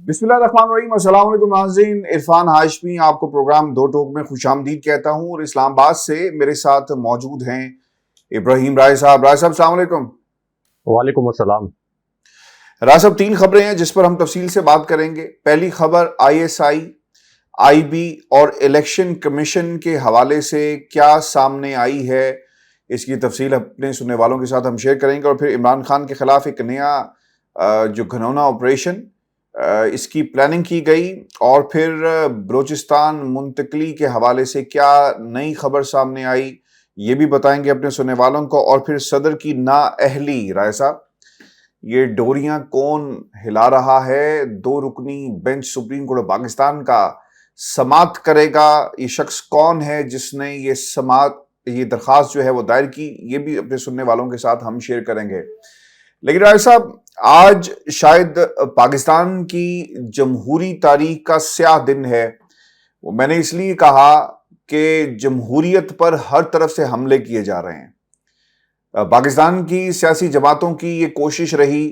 بسم اللہ الرحمن الرحیم۔ السلام علیکم ناظرین، عرفان ہاشمی آپ کو پروگرام دو ٹوک میں خوش آمدید کہتا ہوں، اور اسلام آباد سے میرے ساتھ موجود ہیں ابراہیم رائے صاحب۔ رائے صاحب السلام علیکم۔ وعلیکم السلام۔ رائے صاحب تین خبریں ہیں جس پر ہم تفصیل سے بات کریں گے۔ پہلی خبر ISI، IB اور الیکشن کمیشن کے حوالے سے کیا سامنے آئی ہے، اس کی تفصیل اپنے سننے والوں کے ساتھ ہم شیئر کریں گے، اور پھر عمران خان کے خلاف ایک نیا جو گھنونا آپریشن اس کی پلاننگ کی گئی، اور پھر بلوچستان منتقلی کے حوالے سے کیا نئی خبر سامنے آئی یہ بھی بتائیں گے اپنے سننے والوں کو، اور پھر صدر کی نااہلی۔ رائے صاحب یہ ڈوریاں کون ہلا رہا ہے؟ 2 رکنی bench Supreme Court of Pakistan کا سماعت کرے گا، یہ شخص کون ہے جس نے یہ درخواست جو ہے وہ دائر کی، یہ بھی اپنے سننے والوں کے ساتھ ہم شیئر کریں گے۔ لیکن رائے صاحب آج شاید پاکستان کی جمہوری تاریخ کا سیاہ دن ہے۔ وہ میں نے اس لیے کہا کہ جمہوریت پر ہر طرف سے حملے کیے جا رہے ہیں۔ پاکستان کی سیاسی جماعتوں کی یہ کوشش رہی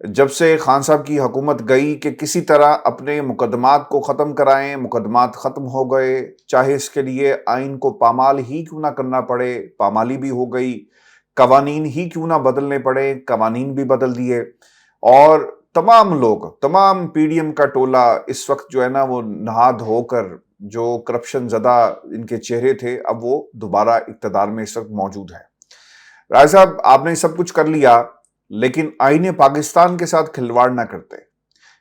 جب سے خان صاحب کی حکومت گئی کہ کسی طرح اپنے مقدمات کو ختم کرائیں۔ مقدمات ختم ہو گئے، چاہے اس کے لیے آئین کو پامال ہی کیوں نہ کرنا پڑے، پامالی بھی ہو گئی، قوانین ہی کیوں نہ بدلنے پڑے، قوانین بھی بدل دیے، اور تمام لوگ، تمام PDM کا ٹولہ اس وقت جو ہے نا وہ نہا دھو کر، جو کرپشن زدہ ان کے چہرے تھے، اب وہ دوبارہ اقتدار میں اس وقت موجود ہے۔ رائے صاحب آپ نے سب کچھ کر لیا، لیکن آئین پاکستان کے ساتھ کھلواڑ نہ کرتے،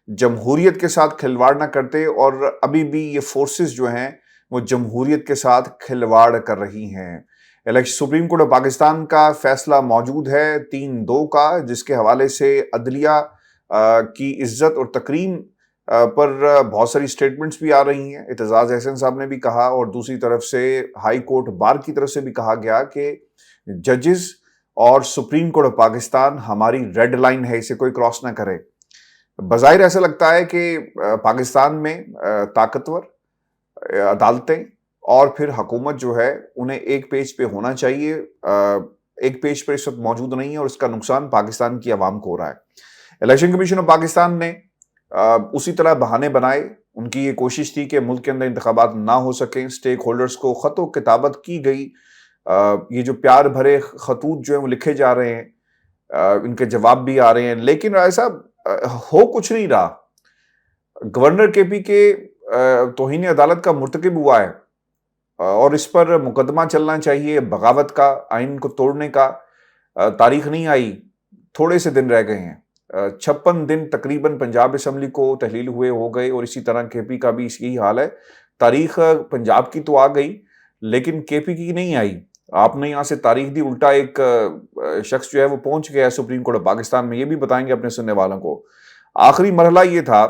جمہوریت کے ساتھ کھلواڑ نہ کرتے، اور ابھی بھی یہ فورسز جو ہیں وہ جمہوریت کے ساتھ کھلواڑ کر رہی ہیں۔ سپریم کورٹ آف پاکستان کا فیصلہ موجود ہے 3-2 کا، جس کے حوالے سے عدلیہ کی عزت اور تکریم پر بہت ساری سٹیٹمنٹس بھی آ رہی ہیں۔ اعتزاز احسن صاحب نے بھی کہا، اور دوسری طرف سے ہائی کورٹ بار کی طرف سے بھی کہا گیا کہ ججز اور سپریم کورٹ آف پاکستان ہماری ریڈ لائن ہے، اسے کوئی کراس نہ کرے۔ بظاہر ایسا لگتا ہے کہ پاکستان میں طاقتور عدالتیں اور پھر حکومت جو ہے انہیں ایک پیج پہ ہونا چاہیے، ایک پیج پہ اس وقت موجود نہیں ہے، اور اس کا نقصان پاکستان کی عوام کو ہو رہا ہے۔ الیکشن کمیشن آف پاکستان نے اسی طرح بہانے بنائے، ان کی یہ کوشش تھی کہ ملک کے اندر انتخابات نہ ہو سکیں، سٹیک ہولڈرز کو خط و کتابت کی گئی، یہ جو پیار بھرے خطوط جو ہیں وہ لکھے جا رہے ہیں، ان کے جواب بھی آ رہے ہیں، لیکن رائے صاحب ہو کچھ نہیں رہا۔ گورنر KP کے توہین عدالت کا مرتکب ہوا ہے، اور اس پر مقدمہ چلنا چاہیے بغاوت کا، آئین کو توڑنے کا۔ تاریخ نہیں آئی، تھوڑے سے دن رہ گئے ہیں، 56 دن تقریباً پنجاب اسمبلی کو تحلیل ہوئے ہو گئے، اور اسی طرح KP کا بھی یہی حال ہے۔ تاریخ پنجاب کی تو آ گئی لیکن KP کی نہیں آئی۔ آپ نے یہاں سے تاریخ دی، الٹا ایک شخص جو ہے وہ پہنچ گیا ہے سپریم کورٹ آف پاکستان میں، یہ بھی بتائیں گے اپنے سننے والوں کو۔ آخری مرحلہ یہ تھا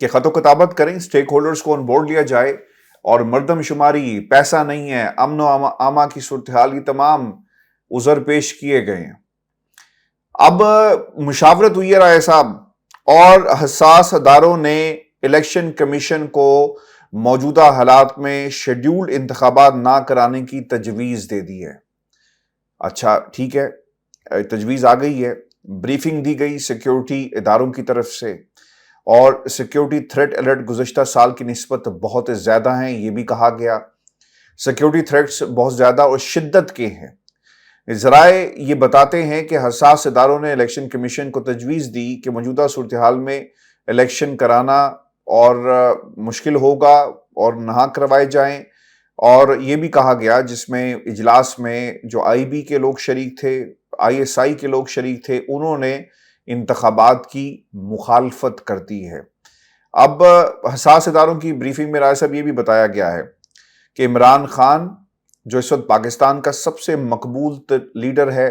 کہ خط و کتابت کریں، سٹیک ہولڈرز کو آن بورڈ لیا جائے، اور مردم شماری، پیسہ نہیں ہے، امن و اما کی صورتحال، یہ تمام عذر پیش کیے گئے ہیں۔ اب مشاورت ہوئی ہے رائے صاحب، اور حساس اداروں نے الیکشن کمیشن کو موجودہ حالات میں شیڈیولڈ انتخابات نہ کرانے کی تجویز دے دی ہے۔ اچھا ٹھیک ہے، تجویز آ گئی ہے، بریفنگ دی گئی سیکیورٹی اداروں کی طرف سے، اور سیکیورٹی تھریٹ الرٹ گزشتہ سال کی نسبت بہت زیادہ ہیں، یہ بھی کہا گیا۔ سیکیورٹی تھریٹس بہت زیادہ اور شدت کے ہیں۔ ذرائع یہ بتاتے ہیں کہ حساس اداروں نے الیکشن کمیشن کو تجویز دی کہ موجودہ صورتحال میں الیکشن کرانا اور مشکل ہوگا، اور نہ کروائے جائیں۔ اور یہ بھی کہا گیا جس میں اجلاس میں جو IB کے لوگ شریک تھے، ISI کے لوگ شریک تھے، انہوں نے انتخابات کی مخالفت کرتی ہے۔ اب حساس اداروں کی بریفنگ میں رائے صاحب یہ بھی بتایا گیا ہے کہ عمران خان جو اس وقت پاکستان کا سب سے مقبول لیڈر ہے،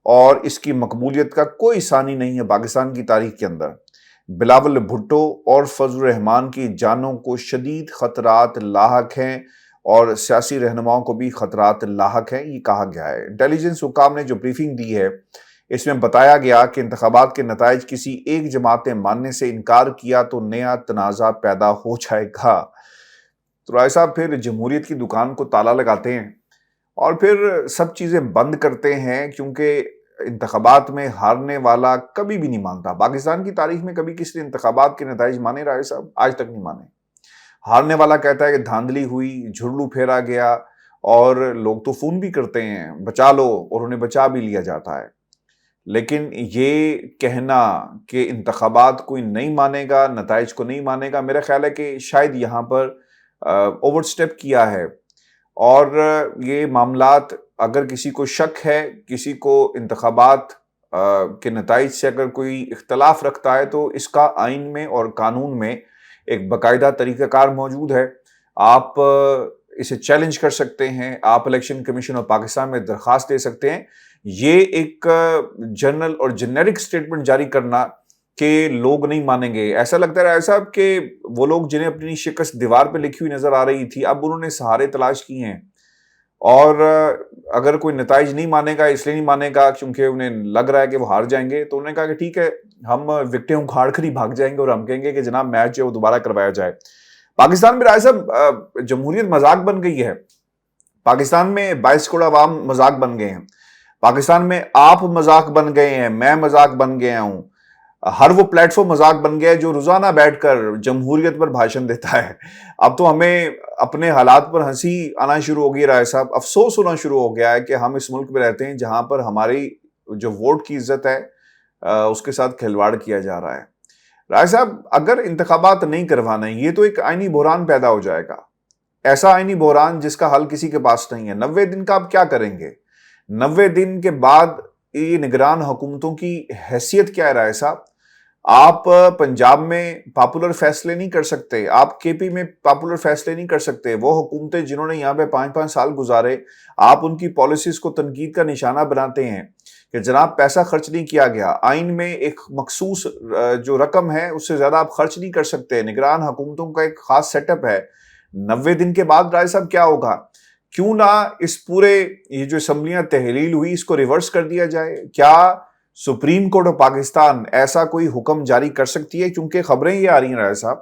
اور اس کی مقبولیت کا کوئی ثانی نہیں ہے پاکستان کی تاریخ کے اندر، بلاول بھٹو اور فضل الرحمان کی جانوں کو شدید خطرات لاحق ہیں، اور سیاسی رہنماؤں کو بھی خطرات لاحق ہیں، یہ کہا گیا ہے۔ انٹیلیجنس حکام نے جو بریفنگ دی ہے اس میں بتایا گیا کہ انتخابات کے نتائج کسی ایک جماعت نے ماننے سے انکار کیا تو نیا تنازع پیدا ہو جائے گا۔ تو رائے صاحب پھر جمہوریت کی دکان کو تالا لگاتے ہیں، اور پھر سب چیزیں بند کرتے ہیں، کیونکہ انتخابات میں ہارنے والا کبھی بھی نہیں مانتا. پاکستان کی تاریخ میں کبھی کسی نے انتخابات کے نتائج مانے رائے صاحب؟ آج تک نہیں مانے. ہارنے والا کہتا ہے کہ دھاندلی ہوئی، جھرلو پھیرا گیا، اور لوگ تو فون بھی کرتے ہیں بچا لو، اور انہیں بچا بھی لیا جاتا ہے. لیکن یہ کہنا کہ انتخابات کوئی نہیں مانے گا، نتائج کو نہیں مانے گا، میرا خیال ہے کہ شاید یہاں پر اوور سٹیپ کیا ہے. اور یہ معاملات، اگر کسی کو شک ہے، کسی کو انتخابات کے نتائج سے اگر کوئی اختلاف رکھتا ہے، تو اس کا آئین میں اور قانون میں ایک باقاعدہ طریقہ کار موجود ہے. آپ اسے چیلنج کر سکتے ہیں، آپ الیکشن کمیشن آف پاکستان میں درخواست دے سکتے ہیں. یہ ایک جنرل اور جنیرک سٹیٹمنٹ جاری کرنا کہ لوگ نہیں مانیں گے، ایسا لگتا ہے ایسا کہ وہ لوگ جنہیں اپنی شکست دیوار پہ لکھی ہوئی نظر آ رہی تھی، اب انہوں نے سہارے تلاش کیے ہیں. اور اگر کوئی نتائج نہیں مانے گا، اس لیے نہیں مانے گا کیونکہ انہیں لگ رہا ہے کہ وہ ہار جائیں گے، تو انہوں نے کہا کہ ٹھیک ہے، ہم وکٹیں اکھاڑ کر ہی بھاگ جائیں گے اور ہم کہیں گے کہ جناب میچ جو ہے وہ دوبارہ کروایا جائے. پاکستان میں رائے صاحب جمہوریت مذاق بن گئی ہے. پاکستان میں 22 کروڑ عوام مذاق بن گئے ہیں. پاکستان میں آپ مذاق بن گئے ہیں، میں مذاق بن گیا ہوں. ہر وہ پلیٹ فارم مذاق بن گیا ہے جو روزانہ بیٹھ کر جمہوریت پر بھاشن دیتا ہے. اب تو ہمیں اپنے حالات پر ہنسی آنا شروع ہو گئی رائے صاحب، افسوس ہونا شروع ہو گیا ہے کہ ہم اس ملک میں رہتے ہیں جہاں پر ہماری جو ووٹ کی عزت ہے اس کے ساتھ کھلواڑ کیا جا رہا ہے. رائے صاحب اگر انتخابات نہیں کروانا ہے، یہ تو ایک آئینی بحران پیدا ہو جائے گا. ایسا آئینی بحران جس کا حل کسی کے پاس نہیں ہے. 90 دن کا آپ کیا کریں گے؟ 90 دن کے بعد یہ نگران حکومتوں کی حیثیت کیا ہے رائے صاحب؟ آپ پنجاب میں پاپولر فیصلے نہیں کر سکتے، آپ کے پی میں پاپولر فیصلے نہیں کر سکتے. وہ حکومتیں جنہوں نے یہاں پہ 5-5 سال گزارے، آپ ان کی پالیسیز کو تنقید کا نشانہ بناتے ہیں کہ جناب پیسہ خرچ نہیں کیا گیا. آئین میں ایک مخصوص جو رقم ہے اس سے زیادہ آپ خرچ نہیں کر سکتے. نگران حکومتوں کا ایک خاص سیٹ اپ ہے. 90 دن کے بعد رائے صاحب کیا ہوگا؟ کیوں نہ اس پورے یہ جو اسمبلیاں تحلیل ہوئی اس کو ریورس کر دیا جائے؟ کیا سپریم کورٹ آف پاکستان ایسا کوئی حکم جاری کر سکتی ہے؟ کیونکہ خبریں یہ آ رہی ہیں رائے صاحب،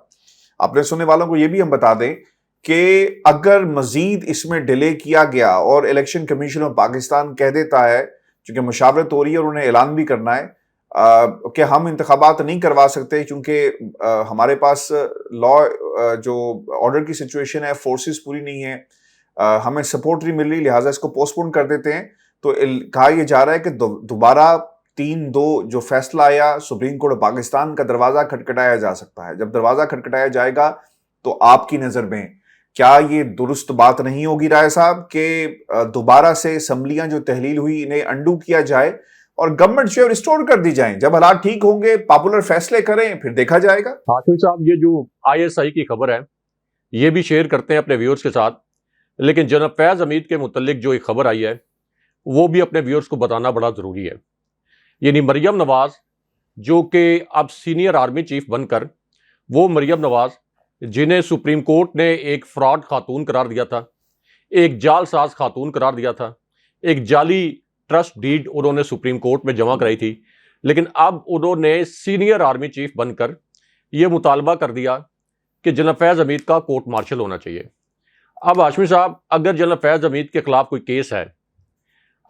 اپنے سننے والوں کو یہ بھی ہم بتا دیں کہ اگر مزید اس میں ڈیلے کیا گیا اور الیکشن کمیشن آف پاکستان کہہ دیتا ہے، چونکہ مشاورت ہو رہی ہے اور انہیں اعلان بھی کرنا ہے کہ ہم انتخابات نہیں کروا سکتے کیونکہ ہمارے پاس لا جو آرڈر کی سچویشن ہے، فورسز پوری نہیں ہے، ہمیں سپورٹ نہیں مل رہی، لہٰذا اس کو پوسٹ پون کر دیتے ہیں. تو کہا یہ جا رہا ہے کہ دوبارہ 3-2 جو فیصلہ آیا سپریم کورٹ پاکستان کا دروازہ کھٹکھٹایا جا سکتا ہے. جب دروازہ کھٹکھٹایا جائے گا تو آپ کی نظر میں کیا یہ درست بات نہیں ہوگی رائے صاحب کہ دوبارہ سے اسمبلیاں جو تحلیل ہوئی انہیں انڈو کیا جائے اور گورنمنٹ جو ریسٹور کر دی جائیں؟ جب حالات ٹھیک ہوں گے پاپولر فیصلے کریں، پھر دیکھا جائے گا. ہاشمی صاحب، یہ جو ISI کی خبر ہے یہ بھی شیئر کرتے ہیں اپنے ویورز کے ساتھ، لیکن جناب فیض حمید کے متعلق جو ایک خبر آئی ہے وہ بھی اپنے ویورز کو بتانا بڑا ضروری ہے. یعنی مریم نواز جو کہ اب سینئر آرمی چیف بن کر، وہ مریم نواز جنہیں سپریم کورٹ نے ایک فراڈ خاتون قرار دیا تھا، ایک جعل ساز خاتون قرار دیا تھا، ایک جعلی ٹرسٹ ڈیڈ انہوں نے سپریم کورٹ میں جمع کرائی تھی، لیکن اب انہوں نے سینئر آرمی چیف بن کر یہ مطالبہ کر دیا کہ جناب فیض حمید کا کورٹ مارشل ہونا چاہیے. اب ہاشمی صاحب، اگر جناب فیض حمید کے خلاف کوئی کیس ہے،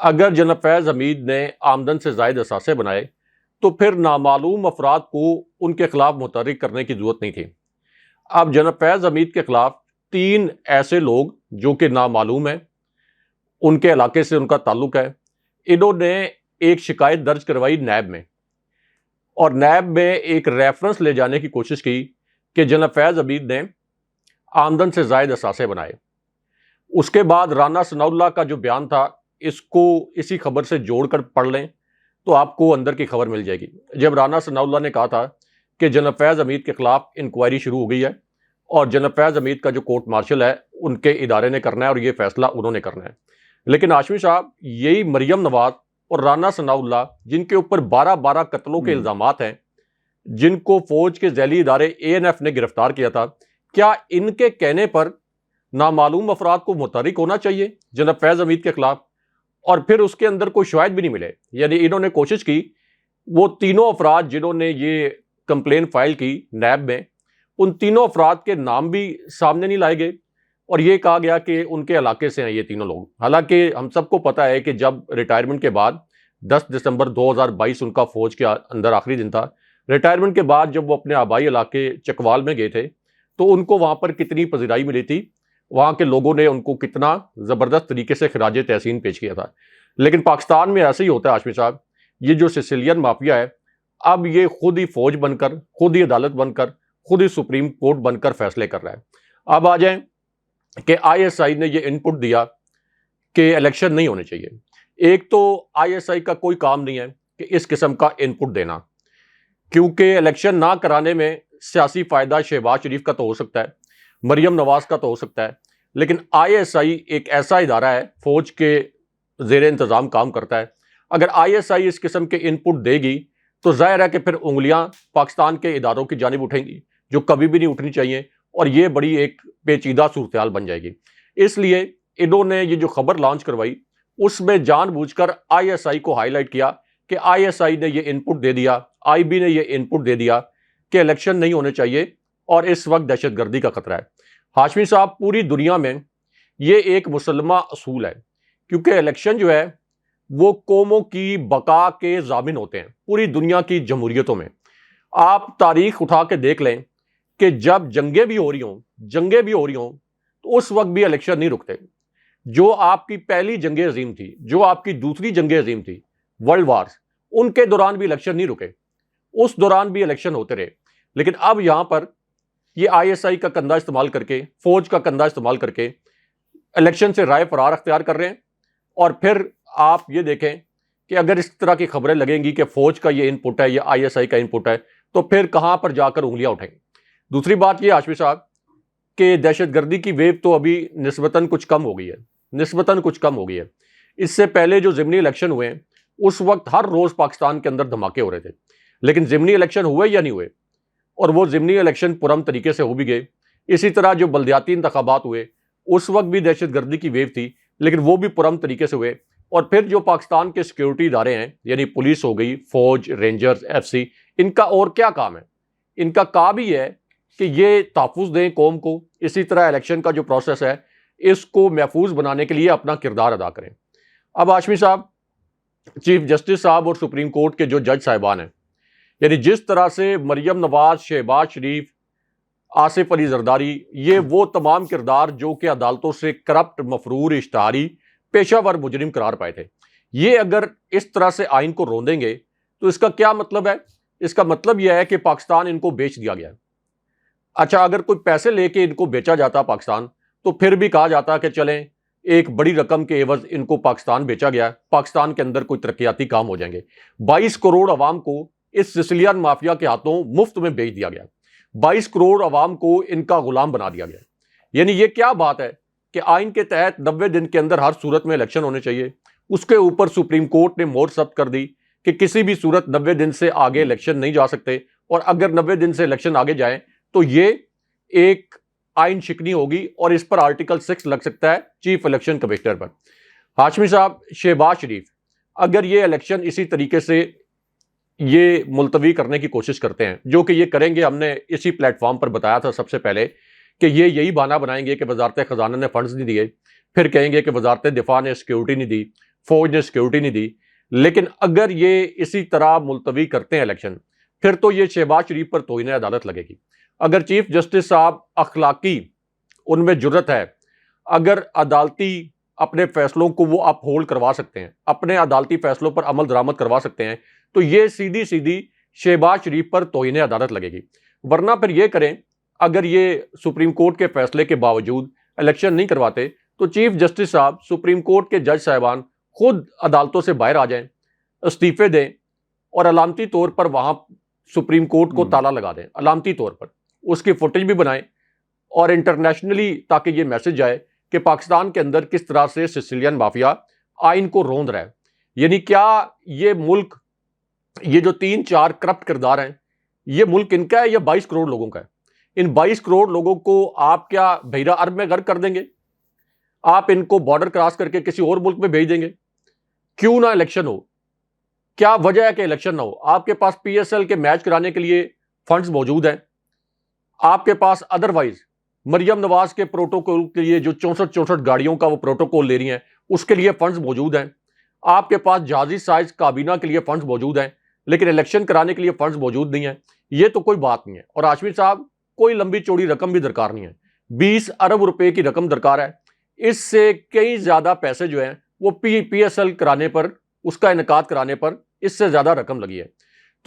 اگر جناب فیض حمید نے آمدن سے زائد اثاثے بنائے، تو پھر نامعلوم افراد کو ان کے خلاف متحرک کرنے کی ضرورت نہیں تھی. اب جناب فیض حمید کے خلاف 3 ایسے لوگ جو کہ نامعلوم ہیں، ان کے علاقے سے ان کا تعلق ہے، انہوں نے ایک شکایت درج کروائی نیب میں، اور نیب میں ایک ریفرنس لے جانے کی کوشش کی کہ جناب فیض حمید نے آمدن سے زائد اثاثے بنائے. اس کے بعد رانا ثناء اللہ کا جو بیان تھا، اس کو اسی خبر سے جوڑ کر پڑھ لیں تو آپ کو اندر کی خبر مل جائے گی. جب رانا ثناء اللہ نے کہا تھا کہ جناب فیض حمید کے خلاف انکوائری شروع ہو گئی ہے اور جناب فیض حمید کا جو کورٹ مارشل ہے ان کے ادارے نے کرنا ہے اور یہ فیصلہ انہوں نے کرنا ہے. لیکن ہاشمی صاحب، یہی مریم نواز اور رانا ثناء اللہ جن کے اوپر 12 قتلوں کے الزامات ہیں، جن کو فوج کے ذیلی ادارے ANF نے گرفتار کیا تھا، کیا ان کے کہنے پر نامعلوم افراد کو متحرک ہونا چاہیے جناب فیض حمید کے خلاف؟ اور پھر اس کے اندر کوئی شواہد بھی نہیں ملے. یعنی انہوں نے کوشش کی، وہ تینوں افراد جنہوں نے یہ کمپلین فائل کی نیب میں، ان تینوں افراد کے نام بھی سامنے نہیں لائے گئے اور یہ کہا گیا کہ ان کے علاقے سے ہیں یہ تینوں لوگ. حالانکہ ہم سب کو پتہ ہے کہ جب ریٹائرمنٹ کے بعد 10 دسمبر 2022 ان کا فوج کے اندر آخری دن تھا۔ ریٹائرمنٹ کے بعد جب وہ اپنے آبائی علاقے چکوال میں گئے تھے تو ان کو وہاں پر کتنی پذیرائی ملی تھی، وہاں کے لوگوں نے ان کو کتنا زبردست طریقے سے خراج تحسین پیش کیا تھا۔ لیکن پاکستان میں ایسے ہی ہوتا ہے ہاشمی صاحب، یہ جو سسیلین مافیا ہے اب یہ خود ہی فوج بن کر، خود ہی عدالت بن کر، خود ہی سپریم کورٹ بن کر فیصلے کر رہا ہے۔ اب آ جائیں کہ آئی ایس آئی نے یہ انپٹ دیا کہ الیکشن نہیں ہونے چاہیے۔ ایک تو آئی ایس آئی کا کوئی کام نہیں ہے کہ اس قسم کا انپٹ دینا، کیونکہ الیکشن نہ کرانے میں سیاسی فائدہ شہباز شریف کا تو ہو سکتا ہے، مریم نواز کا تو ہو سکتا ہے، لیکن آئی ایس آئی ایک ایسا ادارہ ہے، فوج کے زیر انتظام کام کرتا ہے۔ اگر آئی ایس آئی اس قسم کے انپٹ دے گی تو ظاہر ہے کہ پھر انگلیاں پاکستان کے اداروں کی جانب اٹھیں گی، جو کبھی بھی نہیں اٹھنی چاہیے، اور یہ بڑی ایک پیچیدہ صورتحال بن جائے گی۔ اس لیے انہوں نے یہ جو خبر لانچ کروائی اس میں جان بوجھ کر آئی ایس آئی کو ہائی لائٹ کیا کہ آئی ایس آئی نے یہ انپٹ دے دیا، آئی بی نے یہ انپٹ دے دیا کہ الیکشن نہیں ہونے چاہیے اور اس وقت دہشت گردی کا خطرہ ہے۔ ہاشمی صاحب، پوری دنیا میں یہ ایک مسلمہ اصول ہے، کیونکہ الیکشن جو ہے وہ قوموں کی بقا کے ضامن ہوتے ہیں پوری دنیا کی جمہوریتوں میں۔ آپ تاریخ اٹھا کے دیکھ لیں کہ جب جنگیں بھی ہو رہی ہوں تو اس وقت بھی الیکشن نہیں رکتے۔ جو آپ کی پہلی جنگ عظیم تھی، جو آپ کی دوسری جنگ عظیم تھی، ورلڈ وارز، ان کے دوران بھی الیکشن نہیں رکے، اس دوران بھی الیکشن ہوتے رہے۔ لیکن اب یہاں پر یہ آئی ایس آئی کا کندھا استعمال کر کے، فوج کا کندھا استعمال کر کے الیکشن سے رائے فرار اختیار کر رہے ہیں۔ اور پھر آپ یہ دیکھیں کہ اگر اس طرح کی خبریں لگیں گی کہ فوج کا یہ انپٹ ہے، یہ آئی ایس آئی کا انپٹ ہے، تو پھر کہاں پر جا کر انگلیاں اٹھیں گے۔ دوسری بات یہ ہاشمی صاحب کہ دہشت گردی کی ویو تو ابھی نسبتاً کچھ کم ہو گئی ہے۔ اس سے پہلے جو ضمنی الیکشن ہوئے ہیں اس وقت ہر روز پاکستان کے اندر دھماکے ہو رہے تھے، لیکن ضمنی الیکشن ہوئے یا نہیں ہوئے، اور وہ ضمنی الیکشن پرامن طریقے سے ہو بھی گئے۔ اسی طرح جو بلدیاتی انتخابات ہوئے اس وقت بھی دہشت گردی کی ویو تھی، لیکن وہ بھی پرامن طریقے سے ہوئے۔ اور پھر جو پاکستان کے سیکیورٹی ادارے ہیں، یعنی پولیس ہو گئی، فوج، رینجرز، ایف سی، ان کا اور کیا کام ہے؟ ان کا کام ہی ہے کہ یہ تحفظ دیں قوم کو، اسی طرح الیکشن کا جو پروسیس ہے اس کو محفوظ بنانے کے لیے اپنا کردار ادا کریں۔ اب ہاشمی صاحب، چیف جسٹس صاحب اور سپریم کورٹ کے جو جج صاحبان ہیں، یعنی جس طرح سے مریم نواز، شہباز شریف، آصف علی زرداری، یہ وہ تمام کردار جو کہ عدالتوں سے کرپٹ، مفرور، اشتہاری، پیشہ ور مجرم قرار پائے تھے، یہ اگر اس طرح سے آئین کو روندیں گے تو اس کا کیا مطلب ہے؟ اس کا مطلب یہ ہے کہ پاکستان ان کو بیچ دیا گیا ہے۔ اچھا، اگر کوئی پیسے لے کے ان کو بیچا جاتا پاکستان تو پھر بھی کہا جاتا کہ چلیں ایک بڑی رقم کے عوض ان کو پاکستان بیچا گیا، پاکستان کے اندر کوئی ترقیاتی کام ہو جائیں گے۔ 22 کروڑ عوام کو اس سسیلین مافیا کے ہاتھوں مفت میں بیچ دیا گیا، 22 کروڑ عوام کو ان کا غلام بنا دیا گیا۔ یعنی یہ کیا بات ہے کہ آئین کے تحت 90 دن کے اندر ہر صورت میں الیکشن ہونے چاہیے، اس کے اوپر سپریم کورٹ نے مہر ثبت کر دی کہ کسی بھی صورت 90 دن سے آگے الیکشن نہیں جا سکتے، اور اگر 90 دن سے الیکشن آگے جائیں تو یہ ایک آئین شکنی ہوگی اور اس پر آرٹیکل 6 لگ سکتا ہے چیف الیکشن کمشنر پر۔ ہاشمی صاحب، شہباز شریف اگر یہ الیکشن اسی طریقے سے یہ ملتوی کرنے کی کوشش کرتے ہیں، جو کہ یہ کریں گے، ہم نے اسی پلیٹ فارم پر بتایا تھا سب سے پہلے کہ یہ یہی بہانہ بنائیں گے کہ وزارت خزانہ نے فنڈز نہیں دیے، پھر کہیں گے کہ وزارت دفاع نے سیکیورٹی نہیں دی، فوج نے سیکیورٹی نہیں دی۔ لیکن اگر یہ اسی طرح ملتوی کرتے ہیں الیکشن، پھر تو یہ شہباز شریف پر توہین عدالت لگے گی۔ اگر چیف جسٹس صاحب اخلاقی ان میں جرت ہے، اگر عدالتی اپنے فیصلوں کو وہ اپ ہولڈ کروا سکتے ہیں، اپنے عدالتی فیصلوں پر عمل درآمد کروا سکتے ہیں، تو یہ سیدھی سیدھی شہباز شریف پر توہین عدالت لگے گی۔ ورنہ پھر یہ کریں، اگر یہ سپریم کورٹ کے فیصلے کے باوجود الیکشن نہیں کرواتے تو چیف جسٹس صاحب، سپریم کورٹ کے جج صاحبان خود عدالتوں سے باہر آ جائیں، استعفے دیں، اور علامتی طور پر وہاں سپریم کورٹ کو تالا لگا دیں، علامتی طور پر اس کی فوٹیج بھی بنائیں، اور انٹرنیشنلی تاکہ یہ میسج جائے کہ پاکستان کے اندر کس طرح سے سسیلین مافیا آئین کو روند رہا ہے۔ یعنی کیا یہ ملک، یہ جو 3-4 کرپٹ کردار ہیں، یہ ملک ان کا ہے یا 22 کروڑ لوگوں کا ہے؟ ان 22 کروڑ لوگوں کو آپ کیا بحیرہ عرب میں غرق کر دیں گے؟ آپ ان کو بارڈر کراس کر کے کسی اور ملک میں بھیج دیں گے؟ کیوں نہ الیکشن ہو؟ کیا وجہ ہے کہ الیکشن نہ ہو؟ آپ کے پاس پی ایس ایل کے میچ کرانے کے لیے فنڈز موجود ہیں، آپ کے پاس ادروائز مریم نواز کے پروٹوکول کے لیے جو 64 گاڑیوں کا وہ پروٹوکول لے رہی ہیں اس کے لیے فنڈز موجود ہیں، آپ کے پاس جہازی سائز کابینہ کے لیے فنڈز موجود ہیں لیکن الیکشن کرانے کے لیے فنڈز موجود نہیں ہیں، یہ تو کوئی بات نہیں ہے۔ اور ہاشمی صاحب کوئی لمبی چوڑی رقم بھی درکار نہیں ہے، 20 ارب روپے کی رقم درکار ہے، اس سے کئی زیادہ پیسے جو ہیں وہ پی ایس ایل کرانے پر، اس کا انعقاد کرانے پر اس سے زیادہ رقم لگی ہے۔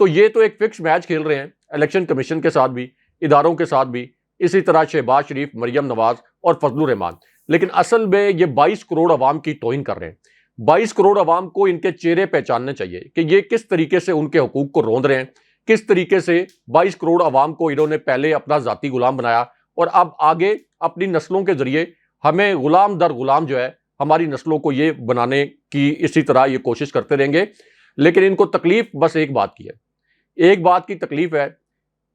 تو یہ تو ایک فکس میچ کھیل رہے ہیں الیکشن کمیشن کے ساتھ بھی، اداروں کے ساتھ بھی، اسی طرح شہباز شریف، مریم نواز اور فضل الرحمان، لیکن اصل میں یہ 22 کروڑ عوام کی توہین کر رہے ہیں۔ 22 کروڑ عوام کو ان کے چہرے پہچاننے چاہیے کہ یہ کس طریقے سے ان کے حقوق کو روند رہے ہیں، کس طریقے سے 22 کروڑ عوام کو انہوں نے پہلے اپنا ذاتی غلام بنایا اور اب آگے اپنی نسلوں کے ذریعے ہمیں غلام در غلام جو ہے ہماری نسلوں کو یہ بنانے کی اسی طرح یہ کوشش کرتے رہیں گے۔ لیکن ان کو تکلیف بس ایک بات کی ہے، ایک بات کی تکلیف ہے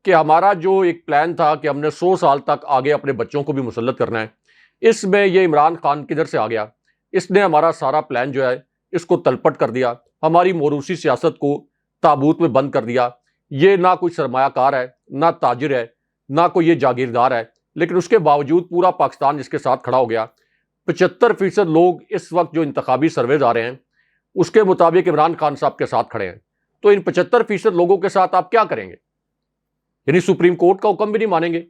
کہ ہمارا جو ایک پلان تھا کہ ہم نے 100 سال تک آگے اپنے بچوں کو بھی مسلط کرنا ہے، اس میں یہ عمران خان کدھر سے آ گیا؟ اس نے ہمارا سارا پلان جو ہے اس کو تلپٹ کر دیا، ہماری موروثی سیاست کو تابوت میں بند کر دیا۔ یہ نہ کوئی سرمایہ کار ہے، نہ تاجر ہے، نہ کوئی یہ جاگیردار ہے، لیکن اس کے باوجود پورا پاکستان اس کے ساتھ کھڑا ہو گیا۔ 75% لوگ اس وقت جو انتخابی سرویز آ رہے ہیں اس کے مطابق عمران خان صاحب کے ساتھ کھڑے ہیں۔ تو ان 75% لوگوں کے ساتھ آپ کیا کریں گے؟ یعنی سپریم کورٹ کا حکم بھی نہیں مانیں گے،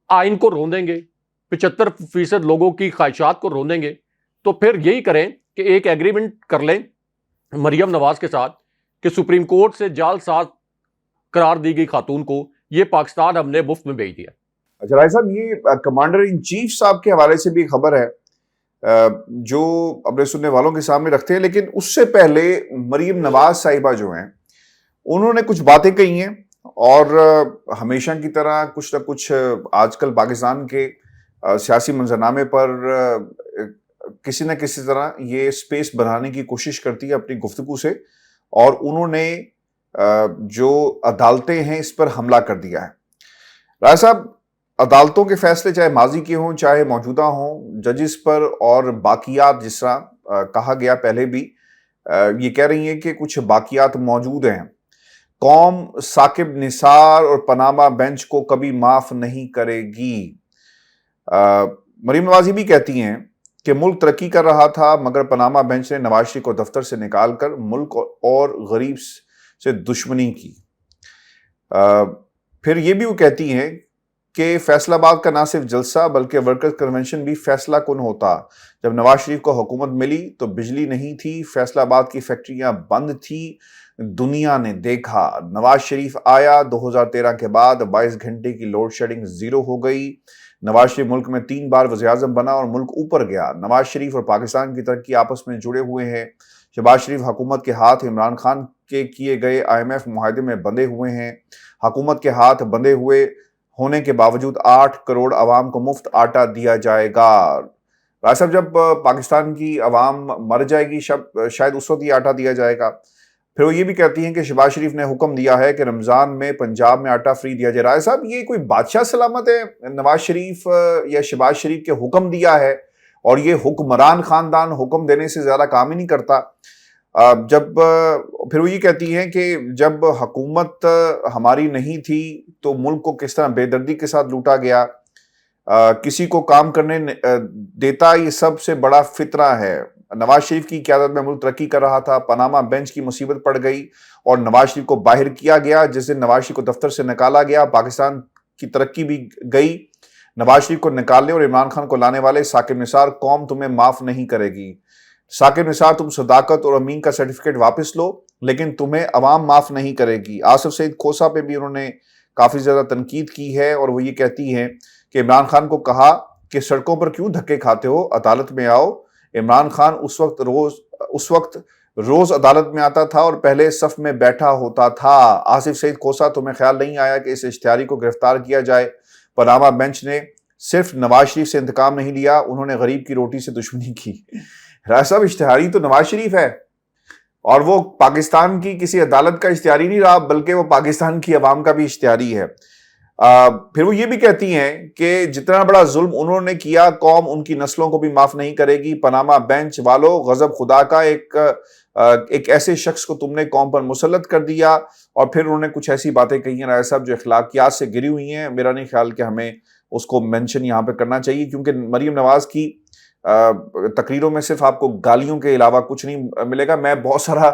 آئین کو روندیں گے، 75% لوگوں کی خواہشات کو روندیں گے؟ تو پھر یہی کریں کہ ایک ایگریمنٹ کر لیں مریم نواز کے ساتھ کہ سپریم کورٹ سے جعل ساز قرار دی گئی خاتون کو یہ پاکستان ہم نے مفت میں بھیج دیا۔ اچھا راج صاحب، یہ کمانڈر ان چیف صاحب کے حوالے سے بھی خبر ہے جو اپنے سننے والوں کے سامنے رکھتے ہیں، لیکن اس سے پہلے مریم نواز صاحبہ جو ہیں انہوں نے کچھ باتیں کہی ہیں، اور ہمیشہ کی طرح کچھ نہ کچھ آج کل پاکستان کے سیاسی منظرنامے پر کسی نہ کسی طرح یہ سپیس بنانے کی کوشش کرتی ہے اپنی گفتگو سے، اور انہوں نے جو عدالتیں ہیں اس پر حملہ کر دیا ہے۔ راج صاحب، عدالتوں کے فیصلے چاہے ماضی کے ہوں چاہے موجودہ ہوں، ججز پر اور باقیات جس طرح کہا گیا پہلے بھی، یہ کہہ رہی ہیں کہ کچھ باقیات موجود ہیں۔ قوم ثاقب نثار اور پاناما بینچ کو کبھی معاف نہیں کرے گی۔ مریم نواز بھی کہتی ہیں کہ ملک ترقی کر رہا تھا مگر پاناما بینچ نے نواز شریف کو دفتر سے نکال کر ملک اور غریب سے دشمنی کی۔ پھر یہ بھی وہ کہتی ہیں کہ فیصل آباد کا نہ صرف جلسہ بلکہ ورکرز کنونشن بھی فیصلہ کن ہوتا۔ جب نواز شریف کو حکومت ملی تو بجلی نہیں تھی، فیصل آباد کی فیکٹریاں بند تھی، دنیا نے دیکھا۔ نواز شریف آیا، 2013 کے بعد 22 گھنٹے کی لوڈ شیڈنگ زیرو ہو گئی۔ نواز شریف ملک میں 3 بار وزیر اعظم بنا اور ملک اوپر گیا۔ نواز شریف اور پاکستان کی ترقی آپس میں جڑے ہوئے ہیں۔ شہباز شریف حکومت کے ہاتھ عمران خان کے کیے گئے IMF معاہدے میں بندھے ہوئے ہیں۔ حکومت کے ہاتھ بندھے ہوئے ہونے کے باوجود 8 کروڑ عوام کو مفت آٹا دیا جائے گا۔ راج صاحب، جب پاکستان کی عوام مر جائے گی شاید اس وقت یہ آٹا دیا جائے گا۔ پھر وہ یہ بھی کہتی ہیں کہ شہباز شریف نے حکم دیا ہے کہ رمضان میں پنجاب میں آٹا فری دیا جائے۔ راج صاحب، یہ کوئی بادشاہ سلامت ہے؟ نواز شریف یا شہباز شریف کے حکم دیا ہے، اور یہ حکمران خاندان حکم دینے سے زیادہ کام ہی نہیں کرتا۔ پھر وہ یہ کہتی ہیں کہ جب حکومت ہماری نہیں تھی تو ملک کو کس طرح بے دردی کے ساتھ لوٹا گیا، کسی کو کام کرنے دیتا یہ سب سے بڑا فطرہ ہے۔ نواز شریف کی قیادت میں ملک ترقی کر رہا تھا، پاناما بینچ کی مصیبت پڑ گئی اور نواز شریف کو باہر کیا گیا۔ جس دن نواز شریف کو دفتر سے نکالا گیا پاکستان کی ترقی بھی گئی۔ نواز شریف کو نکالنے اور عمران خان کو لانے والے ثاقب نثار قوم تمہیں معاف نہیں کرے گی۔ ثاقب نثار، تم صداقت اور امین کا سرٹیفکیٹ واپس لو، لیکن تمہیں عوام معاف نہیں کرے گی۔ آصف سعید کھوسا پہ بھی انہوں نے کافی زیادہ تنقید کی ہے، اور وہ یہ کہتی ہیں کہ عمران خان کو کہا کہ سڑکوں پر کیوں دھکے کھاتے ہو، عدالت میں آؤ۔ عمران خان اس وقت روز عدالت میں آتا تھا اور پہلے صف میں بیٹھا ہوتا تھا۔ آصف سعید کھوسا، تمہیں خیال نہیں آیا کہ اس اشتہاری کو گرفتار کیا جائے؟ پاناما بینچ نے صرف نواز شریف سے انتقام نہیں لیا، انہوں نے غریب کی روٹی سے دشمنی کی۔ راج صاحب، اشتہاری تو نواز شریف ہے، اور وہ پاکستان کی کسی عدالت کا اشتہاری نہیں رہا بلکہ وہ پاکستان کی عوام کا بھی اشتہاری ہے۔ پھر وہ یہ بھی کہتی ہیں کہ جتنا بڑا ظلم انہوں نے کیا قوم ان کی نسلوں کو بھی معاف نہیں کرے گی۔ پاناما بینچ والو، غضب خدا کا ایک ایسے شخص کو تم نے قوم پر مسلط کر دیا۔ اور پھر انہوں نے کچھ ایسی باتیں کہی ہیں راج صاحب جو اخلاقیات سے گری ہوئی ہیں۔ میرا نہیں خیال کہ ہمیں اس کو مینشن یہاں پہ کرنا چاہیے، کیونکہ مریم نواز کی تقریروں میں صرف آپ کو گالیوں کے علاوہ کچھ نہیں ملے گا. میں بہت سارا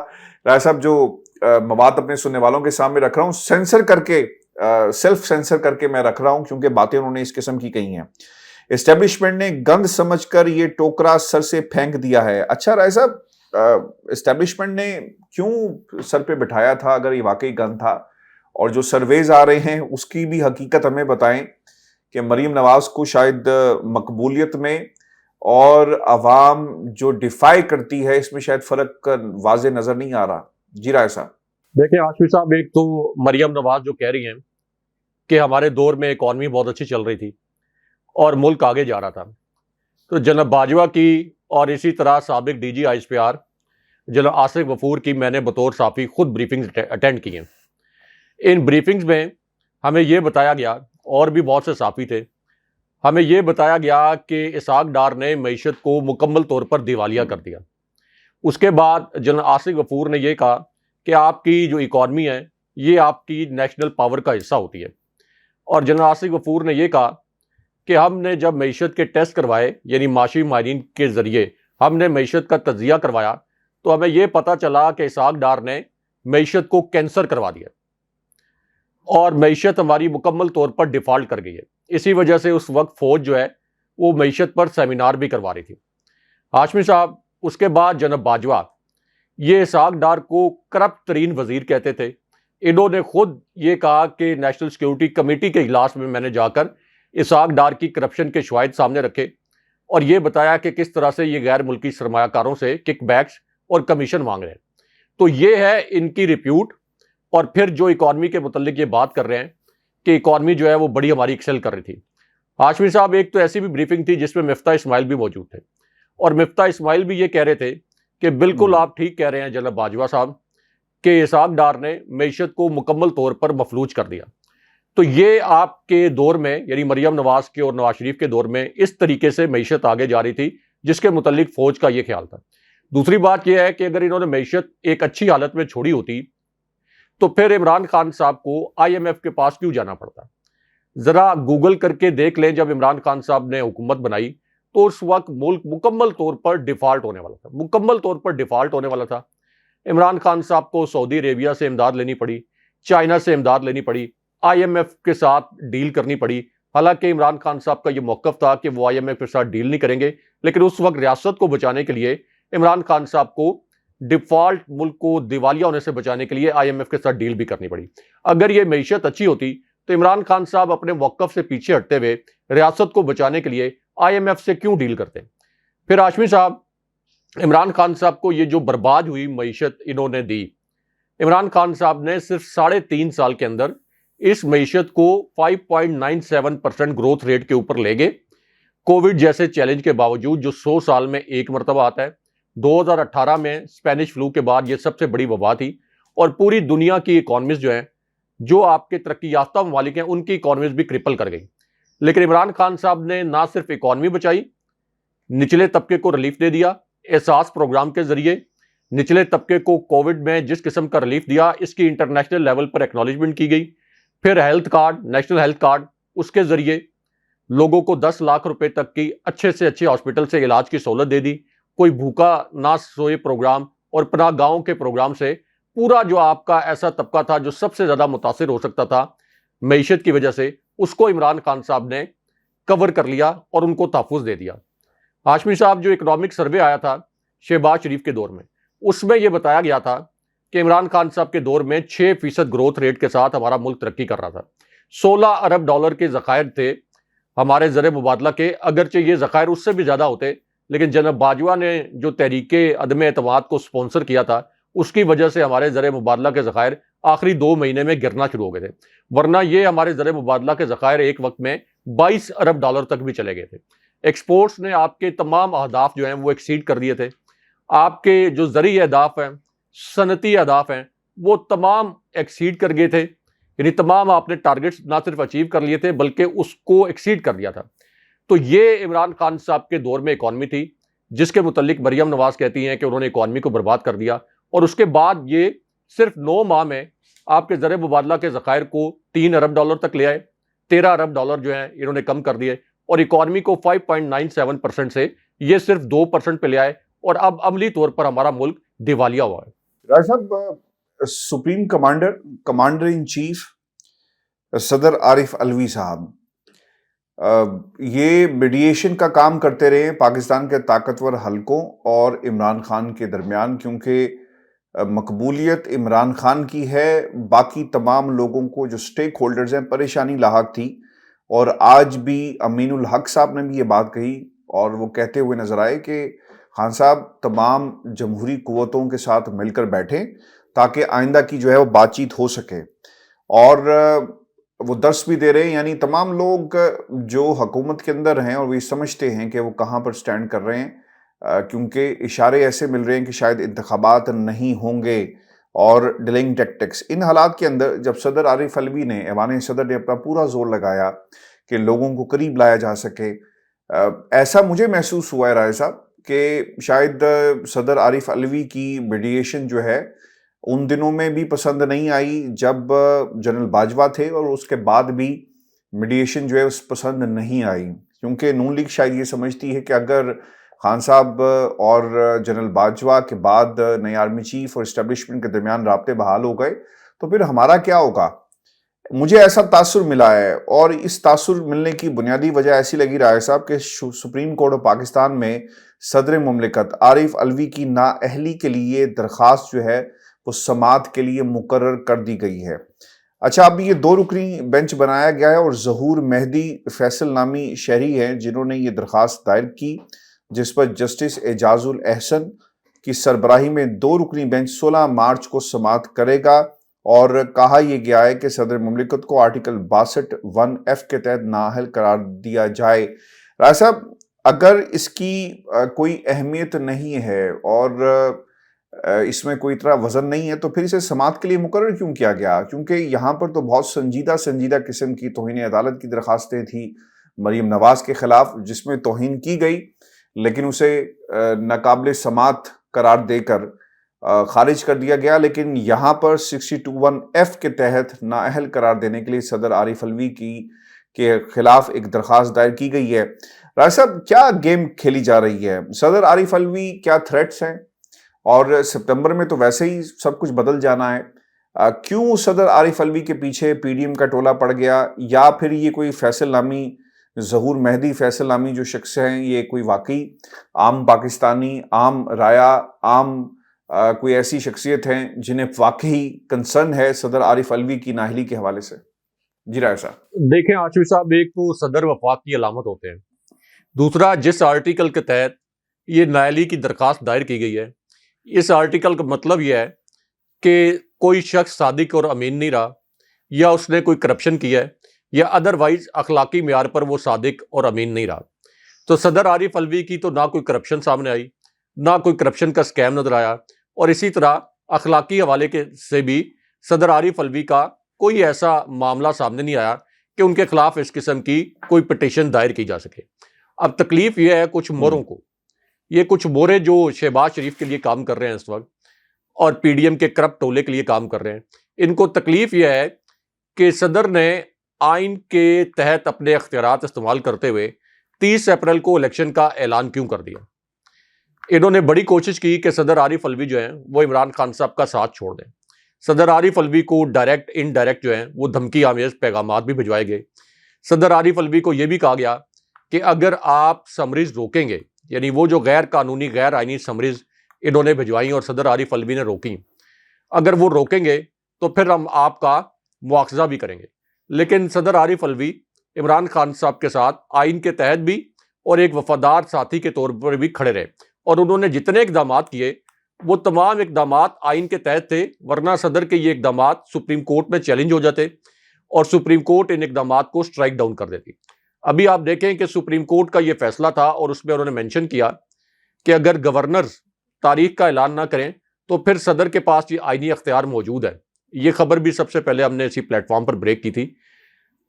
رائے صاحب جو مواد اپنے سننے والوں کے سامنے رکھ رہا ہوں سینسر کر کے, سیلف سینسر کر کے میں رکھ رہا ہوں, کیونکہ باتیں انہوں نے اس قسم کی کہی ہیں. اسٹیبلشمنٹ نے گند سمجھ کر یہ ٹوکرا سر سے پھینک دیا ہے. اچھا رائے صاحب, اسٹیبلشمنٹ نے کیوں سر پہ بٹھایا تھا اگر یہ واقعی گند تھا؟ اور جو سرویز آ رہے ہیں اس کی بھی حقیقت ہمیں بتائیں کہ مریم نواز کو شاید مقبولیت میں اور عوام جو ڈیفائی کرتی ہے اس میں شاید فرق واضح نظر نہیں آ رہا. جی رائے صاحب. دیکھیں ہاشمی صاحب, ایک تو مریم نواز جو کہہ رہی ہیں کہ ہمارے دور میں اکانومی بہت اچھی چل رہی تھی اور ملک آگے جا رہا تھا, تو جناب باجوہ کی اور اسی طرح سابق D G I S P R جناب آصف غفور کی میں نے بطور صحافی خود بریفنگز اٹینڈ کی ہیں. ان بریفنگز میں ہمیں یہ بتایا گیا, اور بھی بہت سے صحافی تھے, ہمیں یہ بتایا گیا کہ اسحاق ڈار نے معیشت کو مکمل طور پر دیوالیہ کر دیا. اس کے بعد جنرل آصف غفور نے یہ کہا کہ آپ کی جو اکانومی ہے یہ آپ کی نیشنل پاور کا حصہ ہوتی ہے. اور جنرل آصف غفور نے یہ کہا کہ ہم نے جب معیشت کے ٹیسٹ کروائے, یعنی معاشی ماہرین کے ذریعے ہم نے معیشت کا تجزیہ کروایا, تو ہمیں یہ پتہ چلا کہ اسحاق ڈار نے معیشت کو کینسر کروا دیا اور معیشت ہماری مکمل طور پر ڈیفالٹ کر گئی ہے. اسی وجہ سے اس وقت فوج جو ہے وہ معیشت پر سیمینار بھی کروا رہی تھی. ہاشمی صاحب, اس کے بعد جناب باجوہ یہ اسحاق ڈار کو کرپٹ ترین وزیر کہتے تھے. انہوں نے خود یہ کہا کہ نیشنل سیکیورٹی کمیٹی کے اجلاس میں نے جا کر اسحاق ڈار کی کرپشن کے شواہد سامنے رکھے اور یہ بتایا کہ کس طرح سے یہ غیر ملکی سرمایہ کاروں سے کک بیکس اور کمیشن مانگ رہے ہیں. تو یہ ہے ان کی ریپیوٹ. اور پھر جو اکانومی کے متعلق یہ بات کر رہے ہیں کہ اکانومی جو ہے وہ بڑی ہماری ایکسل کر رہی تھی. ہاشمی صاحب, ایک تو ایسی بھی بریفنگ تھی جس میں مفتاح اسماعیل بھی موجود تھے, اور مفتاح اسماعیل بھی یہ کہہ رہے تھے کہ بالکل آپ ٹھیک کہہ رہے ہیں جناب باجوہ صاحب کہ اسحاق ڈار نے معیشت کو مکمل طور پر مفلوج کر دیا. تو یہ آپ کے دور میں, یعنی مریم نواز کے اور نواز شریف کے دور میں اس طریقے سے معیشت آگے جا رہی تھی جس کے متعلق فوج کا یہ خیال تھا. دوسری بات یہ ہے کہ اگر انہوں نے معیشت ایک اچھی حالت میں چھوڑی ہوتی تو پھر عمران خان صاحب کو آئی ایم ایف کے پاس کیوں جانا پڑتا؟ ذرا گوگل کر کے دیکھ لیں, جب عمران خان صاحب نے حکومت بنائی تو اس وقت ملک مکمل طور پر ڈیفالٹ ہونے والا تھا, مکمل طور پر ڈیفالٹ ہونے والا تھا. عمران خان صاحب کو سعودی عربیہ سے امداد لینی پڑی, چائنا سے امداد لینی پڑی, آئی ایم ایف کے ساتھ ڈیل کرنی پڑی. حالانکہ عمران خان صاحب کا یہ موقف تھا کہ وہ آئی ایم ایف کے ساتھ ڈیل نہیں کریں گے, لیکن اس وقت ریاست کو بچانے کے لیے عمران خان صاحب کو ڈیفالٹ ملک کو دیوالیہ ہونے سے بچانے کے لیے آئی ایم ایف کے ساتھ ڈیل بھی کرنی پڑی. اگر یہ معیشت اچھی ہوتی تو عمران خان صاحب اپنے موقف سے پیچھے ہٹتے ہوئے ریاست کو بچانے کے لیے آئی ایم ایف سے کیوں ڈیل کرتے؟ پھر ہاشمی صاحب, عمران خان صاحب کو یہ جو برباد ہوئی معیشت انہوں نے دی, عمران خان صاحب نے صرف 3.5 سال کے اندر اس معیشت کو 5.97% گروتھ ریٹ کے اوپر لے گئے. کووڈ جیسے چیلنج کے باوجود جو 100 سال میں ایک مرتبہ آتا ہے, 2018 میں اسپینش فلو کے بعد یہ سب سے بڑی وبا تھی, اور پوری دنیا کی اکانومیز جو ہیں, جو آپ کے ترقی یافتہ ممالک ہیں, ان کی اکانومیز بھی کرپل کر گئی. لیکن عمران خان صاحب نے نہ صرف اکانومی بچائی, نچلے طبقے کو ریلیف دے دیا احساس پروگرام کے ذریعے. نچلے طبقے کو کووڈ میں جس قسم کا ریلیف دیا اس کی انٹرنیشنل لیول پر ایکنالجمنٹ کی گئی. پھر health card, national health card, اس کے ذریعے لوگوں کو 10 لاکھ روپے تک کی اچھے سے اچھے ہاسپٹل سے علاج کی سہولت دے دی. کوئی بھوکا نہ سوئے پروگرام اور پناہ گاؤں کے پروگرام سے پورا جو آپ کا ایسا طبقہ تھا جو سب سے زیادہ متاثر ہو سکتا تھا معیشت کی وجہ سے, اس کو عمران خان صاحب نے کور کر لیا اور ان کو تحفظ دے دیا. ہاشمی صاحب, جو اکنامک سروے آیا تھا شہباز شریف کے دور میں, اس میں یہ بتایا گیا تھا کہ عمران خان صاحب کے دور میں 6% گروتھ ریٹ کے ساتھ ہمارا ملک ترقی کر رہا تھا. 16 ارب ڈالر کے ذخائر تھے ہمارے زر مبادلہ کے, اگرچہ یہ ذخائر اس سے بھی زیادہ ہوتے, لیکن جناب باجوہ نے جو تحریک عدم اعتماد کو سپانسر کیا تھا اس کی وجہ سے ہمارے زر مبادلہ کے ذخائر آخری 2 مہینے میں گرنا شروع ہو گئے تھے, ورنہ یہ ہمارے زر مبادلہ کے ذخائر ایک وقت میں 22 ارب ڈالر تک بھی چلے گئے تھے. ایکسپورٹس نے آپ کے تمام اہداف جو ہیں وہ ایکسیڈ کر دیے تھے. آپ کے جو زرعی اہداف ہیں, صنعتی اہداف ہیں, وہ تمام ایکسیڈ کر گئے تھے. یعنی تمام آپ نے ٹارگٹس نہ صرف اچیو کر لیے تھے بلکہ اس کو ایکسیڈ کر دیا تھا. تو یہ عمران خان صاحب کے دور میں اکانومی تھی جس کے متعلق مریم نواز کہتی ہیں کہ انہوں نے اکانومی کو برباد کر دیا, اور اس کے بعد یہ صرف 9 ماہ میں آپ کے زر مبادلہ کے ذخائر کو 3 ارب ڈالر تک لے آئے. 13 ارب ڈالر جو ہیں انہوں نے کم کر دیے, اور اکانومی کو 5.97% سے یہ صرف 2% پہ لے آئے اور اب عملی طور پر ہمارا ملک دیوالیہ ہوا ہے۔ راج صاحب، سپریم کمانڈر ان چیف صدر عارف الوی صاحب یہ میڈیشن کا کام کرتے رہے پاکستان کے طاقتور حلقوں اور عمران خان کے درمیان، کیونکہ مقبولیت عمران خان کی ہے، باقی تمام لوگوں کو جو سٹیک ہولڈرز ہیں پریشانی لاحق تھی۔ اور آج بھی امین الحق صاحب نے بھی یہ بات کہی اور وہ کہتے ہوئے نظر آئے کہ خان صاحب تمام جمہوری قوتوں کے ساتھ مل کر بیٹھیں تاکہ آئندہ کی جو ہے وہ بات چیت ہو سکے، اور وہ درس بھی دے رہے ہیں، یعنی تمام لوگ جو حکومت کے اندر ہیں اور وہ یہ سمجھتے ہیں کہ وہ کہاں پر سٹینڈ کر رہے ہیں، کیونکہ اشارے ایسے مل رہے ہیں کہ شاید انتخابات نہیں ہوں گے اور ڈیلنگ ٹیکٹکس۔ ان حالات کے اندر جب صدر عارف الوی نے، ایوان صدر نے اپنا پورا زور لگایا کہ لوگوں کو قریب لایا جا سکے، ایسا مجھے محسوس ہوا ہے رائے صاحب کہ شاید صدر عارف الوی کی میڈیشن جو ہے ان دنوں میں بھی پسند نہیں آئی جب جنرل باجوہ تھے، اور اس کے بعد بھی میڈیشن جو ہے اس پسند نہیں آئی، کیونکہ نون لیگ شاید یہ سمجھتی ہے کہ اگر خان صاحب اور جنرل باجوہ کے بعد نئے آرمی چیف اور اسٹیبلشمنٹ کے درمیان رابطے بحال ہو گئے تو پھر ہمارا کیا ہوگا۔ مجھے ایسا تاثر ملا ہے، اور اس تاثر ملنے کی بنیادی وجہ ایسی لگی رائے صاحب کہ سپریم کورٹ آف پاکستان میں صدر مملکت عارف الوی کی نااہلی کے لیے درخواست جو ہے وہ سماعت کے لیے مقرر کر دی گئی ہے۔ اچھا، اب یہ 2 رکنی بینچ بنایا گیا ہے اور ظہور مہدی فیصل نامی شہری ہیں جنہوں نے یہ درخواست دائر کی، جس پر جسٹس اعجاز الاحسن کی سربراہی میں 2 رکنی بینچ 16 مارچ کو سماعت کرے گا، اور کہا یہ گیا ہے کہ صدر مملکت کو آرٹیکل 62(1)(f) کے تحت نااہل قرار دیا جائے۔ رائے صاحب، اگر اس کی کوئی اہمیت نہیں ہے اور اس میں کوئی طرح وزن نہیں ہے تو پھر اسے سماعت کے لیے مقرر کیوں کیا گیا؟ کیونکہ یہاں پر تو بہت سنجیدہ قسم کی توہین عدالت کی درخواستیں تھیں مریم نواز کے خلاف، جس میں توہین کی گئی لیکن اسے ناقابل سماعت قرار دے کر خارج کر دیا گیا، لیکن یہاں پر 62(1)(f) کے تحت نااہل قرار دینے کے لیے صدر عارف الوی کے خلاف ایک درخواست دائر کی گئی ہے۔ راج صاحب، کیا گیم کھیلی جا رہی ہے؟ صدر عارف الوی کیا تھریٹس ہیں؟ اور سپتمبر میں تو ویسے ہی سب کچھ بدل جانا ہے، کیوں صدر عارف الوی کے پیچھے پی ڈی ایم کا ٹولہ پڑ گیا؟ یا پھر یہ کوئی فیصل نامی، ظہور مہدی فیصل نامی جو شخص ہیں، یہ کوئی واقعی عام پاکستانی، عام رایا، عام کوئی ایسی شخصیت ہیں جنہیں واقعی کنسرن ہے صدر عارف الوی کی نااہلی کے حوالے سے؟ جی رائے صاحب۔ دیکھیں آشوی صاحب، ایک تو صدر وفاق کی علامت ہوتے ہیں، دوسرا جس آرٹیکل کے تحت یہ نااہلی کی درخواست دائر کی گئی ہے، اس آرٹیکل کا مطلب یہ ہے کہ کوئی شخص صادق اور امین نہیں رہا، یا اس نے کوئی کرپشن کیا ہے، یا ادروائز اخلاقی معیار پر وہ صادق اور امین نہیں رہا۔ تو صدر عارف الوی کی تو نہ کوئی کرپشن سامنے آئی، نہ کوئی کرپشن کا سکیم نظر آیا، اور اسی طرح اخلاقی حوالے سے بھی صدر عارف الوی کا کوئی ایسا معاملہ سامنے نہیں آیا کہ ان کے خلاف اس قسم کی کوئی پٹیشن دائر کی جا سکے۔ اب تکلیف یہ ہے کچھ موروں کو، یہ کچھ مورے جو شہباز شریف کے لیے کام کر رہے ہیں اس وقت اور پی ڈی ایم کے کرپٹ ٹولے کے لیے کام کر رہے ہیں، ان کو تکلیف یہ ہے کہ صدر نے آئین کے تحت اپنے اختیارات استعمال کرتے ہوئے 30 اپریل کو الیکشن کا اعلان کیوں کر دیا۔ انہوں نے بڑی کوشش کی کہ صدر عارف الوی جو ہیں وہ عمران خان صاحب کا ساتھ چھوڑ دیں۔ صدر عارف الوی کو ڈائریکٹ انڈائریکٹ جو ہیں وہ دھمکی آمیز پیغامات بھی بھجوائے گئے۔ صدر عارف الوی کو یہ بھی کہا گیا کہ اگر آپ سمریز روکیں گے، یعنی وہ جو غیر قانونی غیر آئینی سمریز انہوں نے بھجوائیں اور صدر عارف الوی نے روکیں، اگر وہ روکیں گے تو پھر ہم آپ کا مواخذہ بھی کریں گے۔ لیکن صدر عارف الوی عمران خان صاحب کے ساتھ آئین کے تحت بھی اور ایک وفادار ساتھی کے طور پر بھی کھڑے رہے، اور انہوں نے جتنے اقدامات کیے وہ تمام اقدامات آئین کے تحت تھے، ورنہ صدر کے یہ اقدامات سپریم کورٹ میں چیلنج ہو جاتے اور سپریم کورٹ ان اقدامات کو سٹرائک ڈاؤن کر دیتی۔ ابھی آپ دیکھیں کہ سپریم کورٹ کا یہ فیصلہ تھا اور اس میں انہوں نے مینشن کیا کہ اگر گورنرز تاریخ کا اعلان نہ کریں تو پھر صدر کے پاس یہ آئینی اختیار موجود ہے۔ یہ خبر بھی سب سے پہلے ہم نے اسی پلیٹ فارم پر بریک کی تھی۔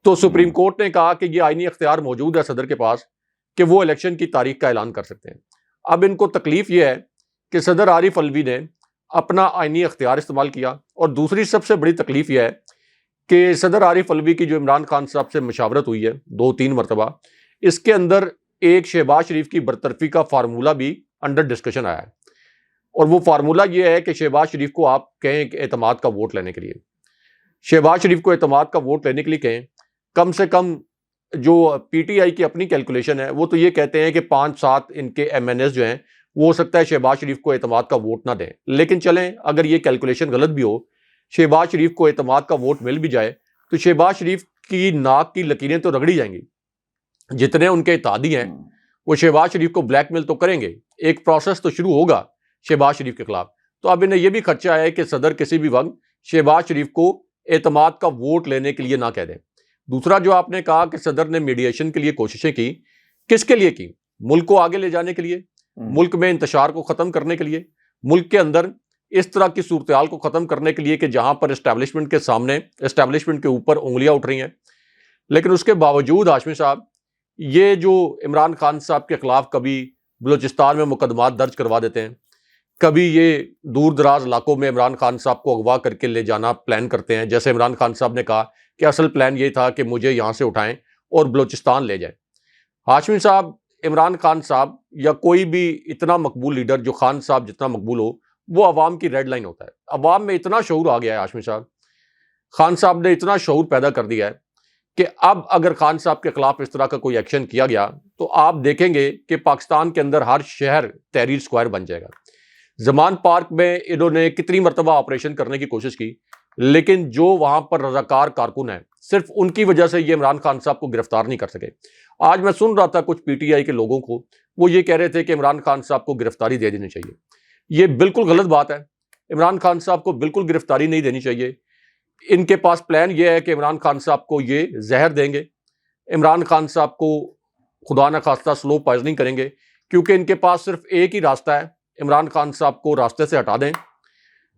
تو سپریم کورٹ نے کہا کہ یہ آئینی اختیار موجود ہے صدر کے پاس کہ وہ الیکشن کی تاریخ کا اعلان کر سکتے ہیں۔ اب ان کو تکلیف یہ ہے کہ صدر عارف الوی نے اپنا آئینی اختیار استعمال کیا، اور دوسری سب سے بڑی تکلیف یہ ہے کہ صدر عارف الوی کی جو عمران خان صاحب سے مشاورت ہوئی ہے 2-3 مرتبہ، اس کے اندر ایک شہباز شریف کی برطرفی کا فارمولہ بھی انڈر ڈسکشن آیا ہے، اور وہ فارمولہ یہ ہے کہ شہباز شریف کو آپ کہیں کہ اعتماد کا ووٹ لینے کے لیے، شہباز شریف کو اعتماد کا ووٹ لینے کے لیے کہیں، کم سے کم جو پی ٹی آئی کی اپنی کیلکولیشن ہے وہ تو یہ کہتے ہیں کہ 5-7 ان کے ایم این ایس جو ہیں وہ ہو سکتا ہے شہباز شریف کو اعتماد کا ووٹ نہ دیں، لیکن چلیں اگر یہ کیلکولیشن غلط بھی ہو، شہباز شریف کو اعتماد کا ووٹ مل بھی جائے تو شہباز شریف کی ناک کی لکیریں تو رگڑی جائیں گی، جتنے ان کے اتحادی ہیں وہ شہباز شریف کو بلیک میل تو کریں گے، ایک پروسیس تو شروع ہوگا شہباز شریف کے خلاف، تو اب انہیں یہ بھی خدشہ ہے کہ صدر کسی بھی وقت شہباز شریف کو اعتماد کا ووٹ لینے کے لیے نہ کہہ دیں۔ دوسرا جو آپ نے کہا کہ صدر نے میڈیشن کے لیے کوششیں کی، کس کے لیے کی؟ ملک کو آگے لے جانے کے لیے، ملک میں انتشار کو ختم کرنے کے لیے، ملک کے اندر اس طرح کی صورتحال کو ختم کرنے کے لیے کہ جہاں پر اسٹیبلشمنٹ کے سامنے، اسٹیبلشمنٹ کے اوپر انگلیاں اٹھ رہی ہیں۔ لیکن اس کے باوجود ہاشمی صاحب یہ جو عمران خان صاحب کے خلاف کبھی بلوچستان میں مقدمات درج کروا دیتے ہیں، کبھی یہ دور دراز علاقوں میں عمران خان صاحب کو اغوا کر کے لے جانا پلان کرتے ہیں، جیسے عمران خان صاحب نے کہا کہ اصل پلان یہ تھا کہ مجھے یہاں سے اٹھائیں اور بلوچستان لے جائیں۔ ہاشمی صاحب، عمران خان صاحب یا کوئی بھی اتنا مقبول لیڈر جو خان صاحب جتنا مقبول ہو، وہ عوام کی ریڈ لائن ہوتا ہے۔ عوام میں اتنا شعور آ گیا ہے ہاشمی صاحب، خان صاحب نے اتنا شعور پیدا کر دیا ہے کہ اب اگر خان صاحب کے خلاف اس طرح کا کوئی ایکشن کیا گیا تو آپ دیکھیں گے کہ پاکستان کے اندر ہر شہر تحریر اسکوائر بن جائے گا۔ زمان پارک میں انہوں نے کتنی مرتبہ آپریشن کرنے کی کوشش کی، لیکن جو وہاں پر رضاکار کارکن ہیں صرف ان کی وجہ سے یہ عمران خان صاحب کو گرفتار نہیں کر سکے۔ آج میں سن رہا تھا کچھ پی ٹی آئی کے لوگوں کو، وہ یہ کہہ رہے تھے کہ عمران خان صاحب کو گرفتاری دے دینی چاہیے۔ یہ بالکل غلط بات ہے، عمران خان صاحب کو بالکل گرفتاری نہیں دینی چاہیے۔ ان کے پاس پلان یہ ہے کہ عمران خان صاحب کو یہ زہر دیں گے، عمران خان صاحب کو خدا نہ خواستہ سلو پوائزننگ کریں گے، کیونکہ ان کے پاس صرف ایک ہی راستہ ہے، عمران خان صاحب کو راستے سے ہٹا دیں،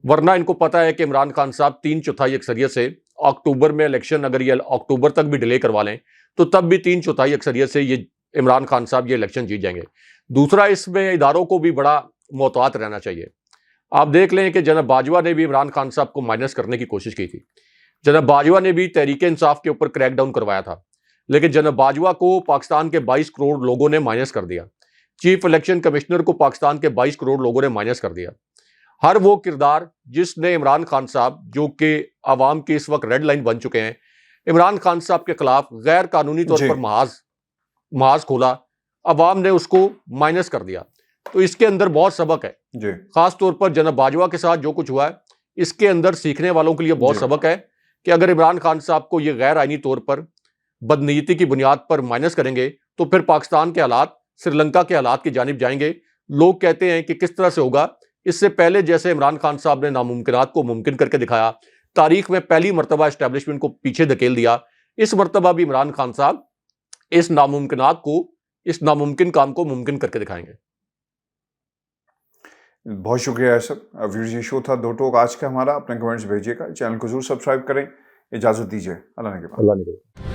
ورنہ ان کو پتہ ہے کہ عمران خان صاحب 3/4 اکثریت سے اکتوبر میں الیکشن، اگر یہ اکتوبر تک بھی ڈیلے کروا لیں تو تب بھی 3/4 اکثریت سے یہ عمران خان صاحب یہ الیکشن جیت جائیں گے۔ دوسرا، اس میں اداروں کو بھی بڑا محتاط رہنا چاہیے۔ آپ دیکھ لیں کہ جناب باجوہ نے بھی عمران خان صاحب کو مائنس کرنے کی کوشش کی تھی، جناب باجوہ نے بھی تحریک انصاف کے اوپر کریک ڈاؤن کروایا تھا، لیکن جناب باجوہ کو پاکستان کے 22 کروڑ لوگوں نے مائنس کر دیا، چیف الیکشن کمشنر کو پاکستان کے 22 کروڑ لوگوں نے مائنس کر دیا۔ ہر وہ کردار جس نے عمران خان صاحب، جو کہ عوام کی اس وقت ریڈ لائن بن چکے ہیں، عمران خان صاحب کے خلاف غیر قانونی طور پر محاذ کھولا، عوام نے اس کو مائنس کر دیا، تو اس کے اندر بہت سبق ہے۔ خاص طور پر جناب باجوہ کے ساتھ جو کچھ ہوا ہے، اس کے اندر سیکھنے والوں کے لیے بہت سبق ہے کہ اگر عمران خان صاحب کو یہ غیر آئینی طور پر بدنیتی کی بنیاد پر مائنس کریں گے تو پھر پاکستان کے حالات سری لنکا کے حالات کی جانب جائیں گے۔ لوگ کہتے ہیں کہ کس طرح سے ہوگا، اس سے پہلے جیسے عمران خان صاحب نے ناممکنات کو ممکن کر کے دکھایا، تاریخ میں پہلی مرتبہ اسٹیبلشمنٹ کو پیچھے دھکیل دیا، اس مرتبہ بھی عمران خان صاحب اس ناممکنات کو، اس ناممکن کام کو ممکن کر کے دکھائیں گے۔ بہت شکریہ ایسر۔ ویورز، یہ شو تھا دو ٹوک آج کا ہمارا۔ اپنے کمنٹس بھیجیے گا، چینل کو ضرور سبسکرائب کریں۔ اجازت دیجیے، اللہ نے کے بعد۔